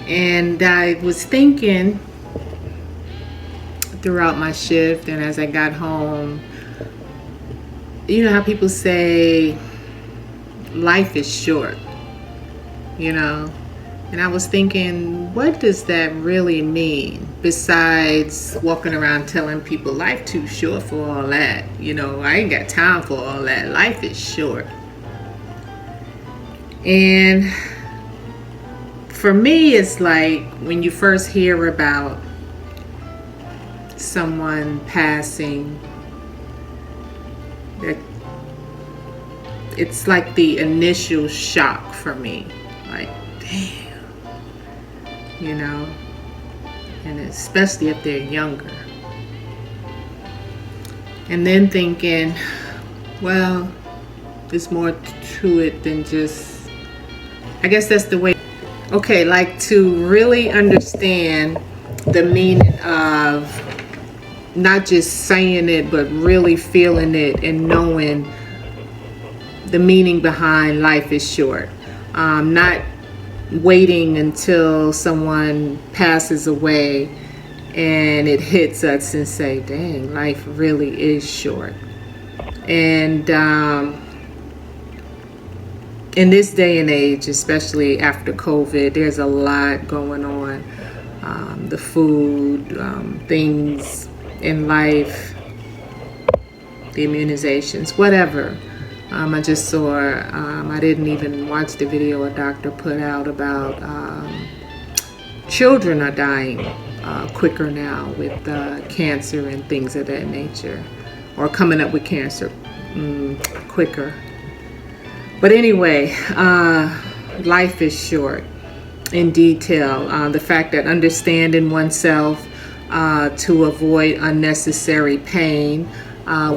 And I was thinking throughout my shift and as I got home, you know how people say life is short, you know? And I was thinking, what does that really mean? Besides walking around telling people life too short for all that. You know, I ain't got time for all that. Life is short. And for me, it's like when you first hear about someone passing, that it's like the initial shock for me. Like, damn. You know, and especially if they're younger. And then thinking, well, there's more to it than just, I guess that's the way. Okay, like to really understand the meaning of not just saying it, but really feeling it and knowing the meaning behind life is short. Not waiting until someone passes away and it hits us and say, dang, life really is short. And in this day and age, especially after COVID, there's a lot going on. The food, things in life, the immunizations, whatever. I just saw, I didn't even watch the video a doctor put out about children are dying quicker now with cancer and things of that nature, or coming up with cancer quicker. But anyway, life is short in detail. The fact that understanding oneself to avoid unnecessary pain,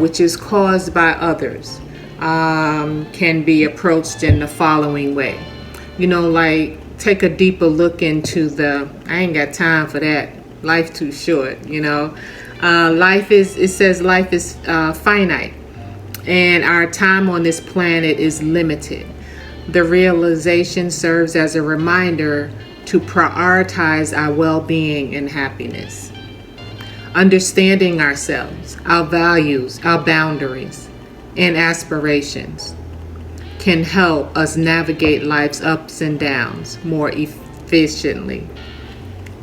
which is caused by others, can be approached in the following way. You know, like take a deeper look into I ain't got time for that. Life too short, you know. It says life is finite, and our time on this planet is limited. The realization serves as a reminder to prioritize our well-being and happiness. Understanding ourselves, our values, our boundaries, and aspirations can help us navigate life's ups and downs more efficiently,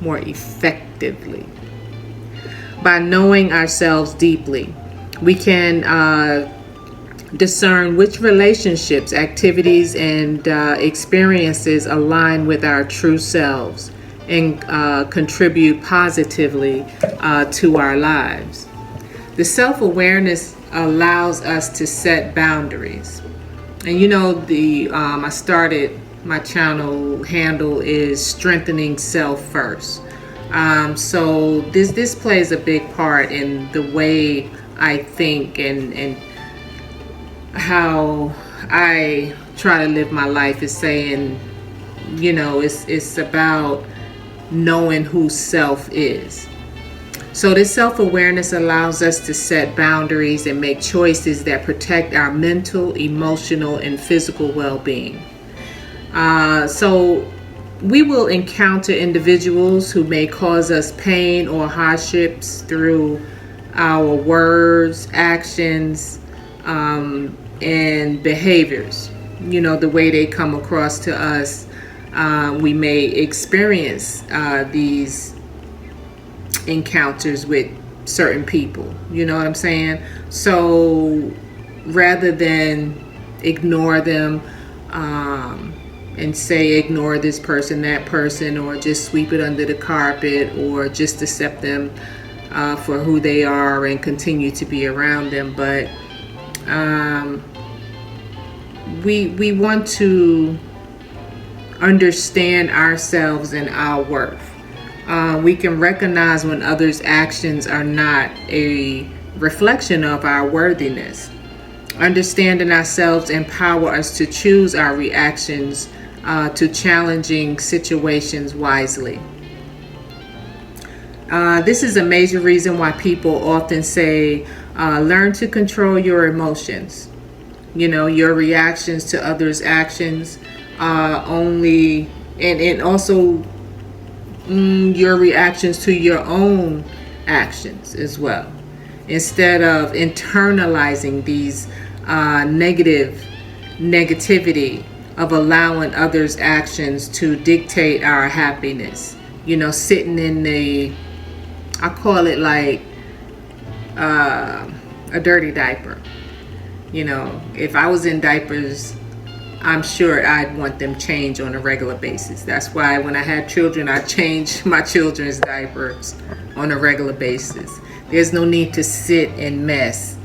more effectively. By knowing ourselves deeply, we can discern which relationships, activities, and experiences align with our true selves and contribute positively to our lives. The self-awareness allows us to set boundaries. And you know, I started my channel handle is strengthening self first. So this plays a big part in the way I think and how I try to live my life, is saying, you know, it's about knowing who self is. So this self-awareness allows us to set boundaries and make choices that protect our mental, emotional, and physical well-being. So we will encounter individuals who may cause us pain or hardships through our words, actions, and behaviors. You know, the way they come across to us. We may experience these encounters with certain people, you know what I'm saying? So rather than ignore them and say ignore this person, that person, or just sweep it under the carpet, or just accept them for who they are and continue to be around them, but we want to understand ourselves and our worth. We can recognize when others' actions are not a reflection of our worthiness. Understanding ourselves empower us to choose our reactions to challenging situations wisely. This is a major reason why people often say, learn to control your emotions. You know, your reactions to others' actions and also your reactions to your own actions as well, instead of internalizing these negativity of allowing others' actions to dictate our happiness. Sitting in I call it like a dirty diaper. If I was in diapers, I'm sure I'd want them changed on a regular basis. That's why when I had children, I changed my children's diapers on a regular basis. There's no need to sit and mess.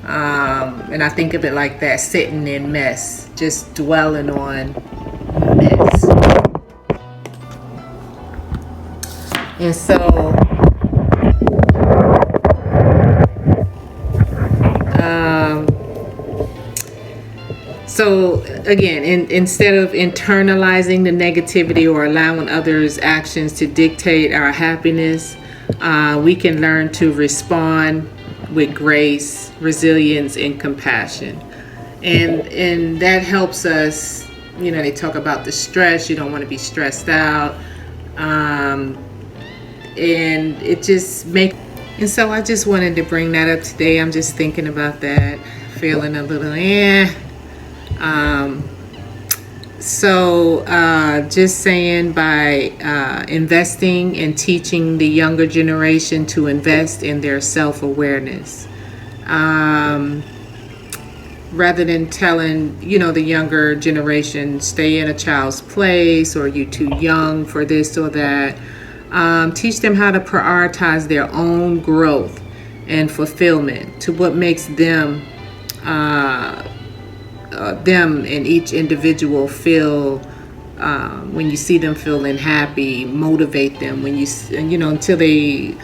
And I think of it like that, sitting in mess, just dwelling on mess. And so again, instead of internalizing the negativity or allowing others' actions to dictate our happiness, we can learn to respond with grace, resilience, and compassion. And that helps us, they talk about the stress. You don't want to be stressed out. And it just makes... And so I just wanted to bring that up today. I'm just thinking about that, feeling a little, just saying, by investing and teaching the younger generation to invest in their self-awareness, rather than telling, the younger generation, stay in a child's place, or you too young for this or that. Teach them how to prioritize their own growth and fulfillment to what makes them and each individual feel, when you see them feeling happy, motivate them until they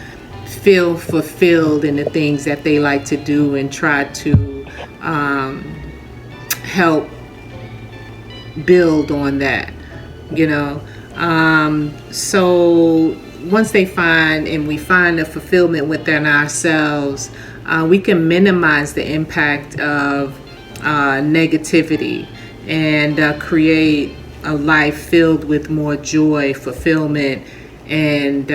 feel fulfilled in the things that they like to do, and try to help build on that. So once they we find the fulfillment within ourselves, we can minimize the impact of negativity and create a life filled with more joy, fulfillment, and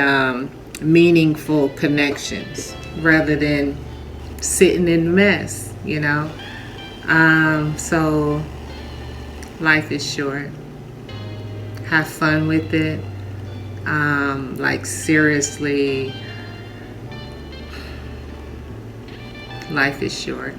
meaningful connections, rather than sitting in mess. So life is short. Have fun with it. Seriously, life is short.